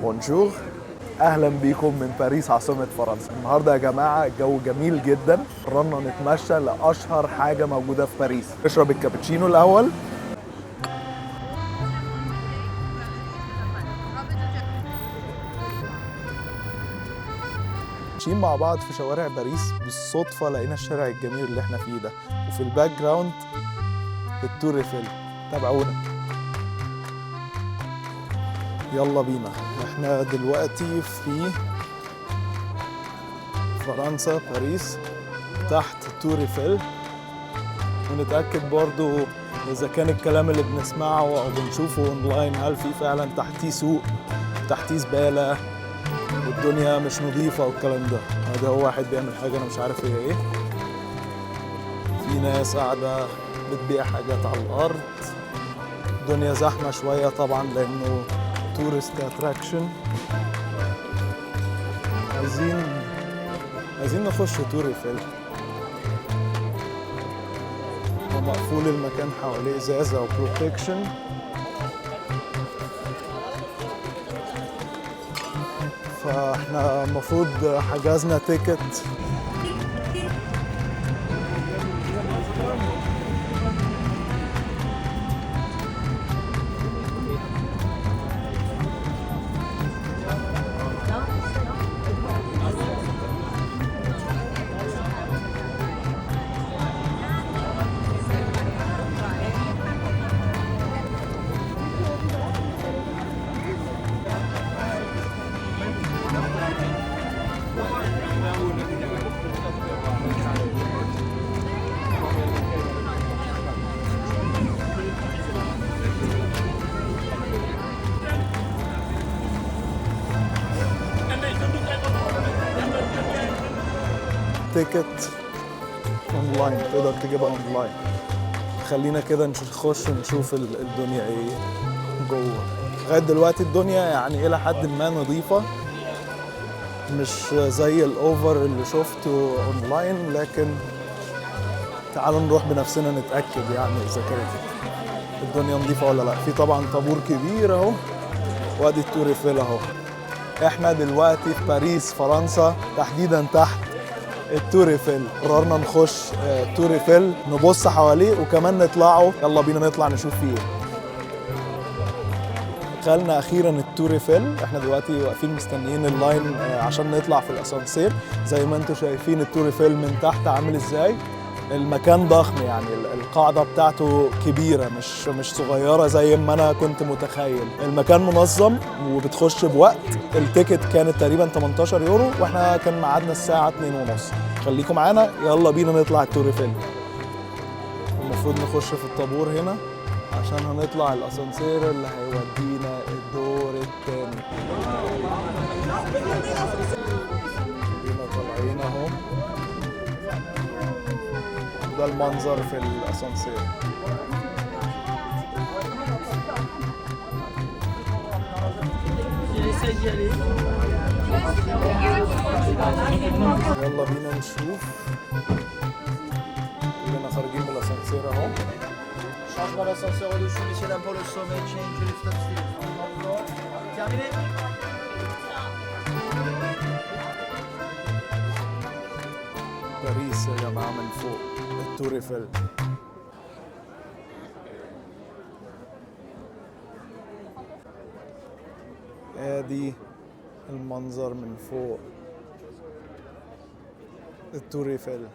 بونجور، اهلا بيكم من باريس عاصمة فرنسا. النهارده يا جماعة الجو جميل جدا، قررنا نتمشى لاشهر حاجة موجودة في باريس. نشرب الكابتشينو الاول. ماشيين مع بعض في شوارع باريس، بالصدفة لقينا الشارع الجميل اللي احنا فيه ده، وفي الباك جراوند التور ايفل. تابعونا، يلا بينا. احنا دلوقتي في فرنسا، باريس، تحت تور ايفل، ونتأكد برضو إذا كان الكلام اللي بنسمعه أو بنشوفه أونلاين هل في فعلا تحتيه سوق، تحتيه زبالة والدنيا مش نظيفة والكلام ده. هذا هو واحد بيعمل حاجة أنا مش عارف هي إيه. في ناس قاعدة بتبيع حاجات على الأرض. الدنيا زحمة شوية طبعا لأنه تورست أتراكشن. عايزين نخش تور ايفل. ومقفول المكان حواليه ازاز او بروتكشن. فاحنا المفروض حجزنا تيكت. تيكت اونلاين، تقدر تجيبها اونلاين. خلينا كده نخش نشوف الدنيا ايه جوه. لغايه دلوقتي الدنيا يعني الى حد ما نظيفه، مش زي الاوفر اللي شفته اونلاين، لكن تعالوا نروح بنفسنا نتاكد يعني اذا كانت الدنيا نظيفه ولا لا. في طبعا طابور كبير اهو، وادي التور ايفل اهو. احنا دلوقتي في باريس فرنسا، تحديدا تحت التور ايفل. قررنا نخش تور ايفل، نبص حواليه وكمان نطلعه. يلا بينا نطلع نشوف فيه ايه. دخلنا اخيرا التور ايفل. احنا دلوقتي واقفين مستنيين اللاين عشان نطلع في الاسانسير. زي ما انتم شايفين التور ايفل من تحت عامل ازاي. المكان ضخم، يعني القاعدة بتاعته كبيرة، مش صغيرة زي ما أنا كنت متخيل. المكان منظم وبتخش بوقت. التيكت كانت تقريبا 18 يورو، واحنا كان ميعادنا الساعة 2:30. خليكم معانا، يلا بينا نطلع التور ايفل. المفروض نخش في الطابور هنا عشان هنطلع الأسانسير اللي هيودينا الدور التاني. بينا طالعين اهو. ده المنظر في الاسانسير. يلا بينا نشوف. كلنا خارجين من الاسانسير اهو. Changement d'ascenseur au-dessus, messieurs, dames, pour le sommet, change lift upstairs. Terminé. باريس يا جماعة من فوق التور ايفل. ادي المنظر من فوق التور ايفل.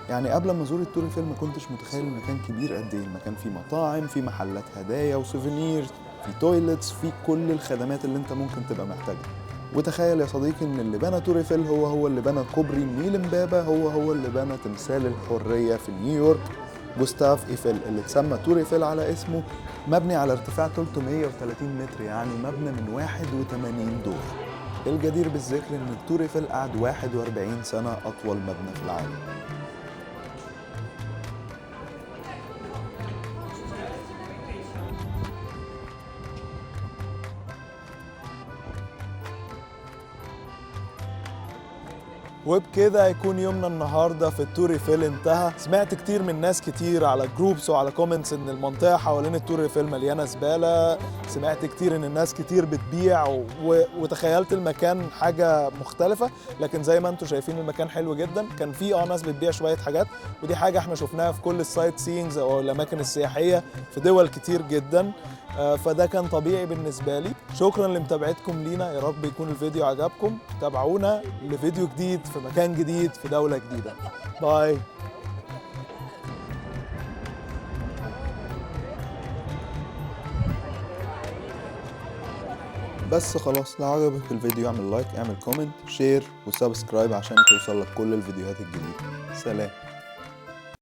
يعني قبل ما ازور التور ايفل ما كنتش متخيل المكان كبير قد ايه. المكان فيه مطاعم، فيه محلات هدايا وسوفينير، فيه تويلتس، فيه كل الخدمات اللي انت ممكن تبقى محتاجها. وتخيل يا صديقي ان اللي بنى تور ايفل هو اللي بنى كوبري النيل امبابة، هو اللي بنى تمثال الحرية في نيويورك، جوستاف ايفل، اللي اتسمى تور ايفل على اسمه. مبني على ارتفاع 330 متر، يعني مبنى من 81 دور. الجدير بالذكر ان التور ايفل قعد 41 سنة اطول مبنى في العالم. وبكده هيكون يومنا النهارده في التور ايفل انتهى. سمعت كتير من ناس كتير على جروبس وعلى كومنتس ان المنطقه حوالين التور ايفل مليانه زباله. سمعت كتير ان الناس كتير بتبيع وتخيلت المكان حاجه مختلفه، لكن زي ما انتم شايفين المكان حلو جدا. كان في ناس بتبيع شويه حاجات، ودي حاجه احنا شفناها في كل السايت سينجز او الاماكن السياحيه في دول كتير جدا. فده كان طبيعي بالنسبه لي. شكرا لمتابعتكم لينا، يا رب يكون الفيديو عجبكم. تابعونا لفيديو جديد في مكان جديد في دولة جديدة. باي. بس خلاص، لو عجبك الفيديو اعمل لايك، اعمل كومنت، شير وسبسكرايب عشان توصلك كل الفيديوهات الجديدة. سلام.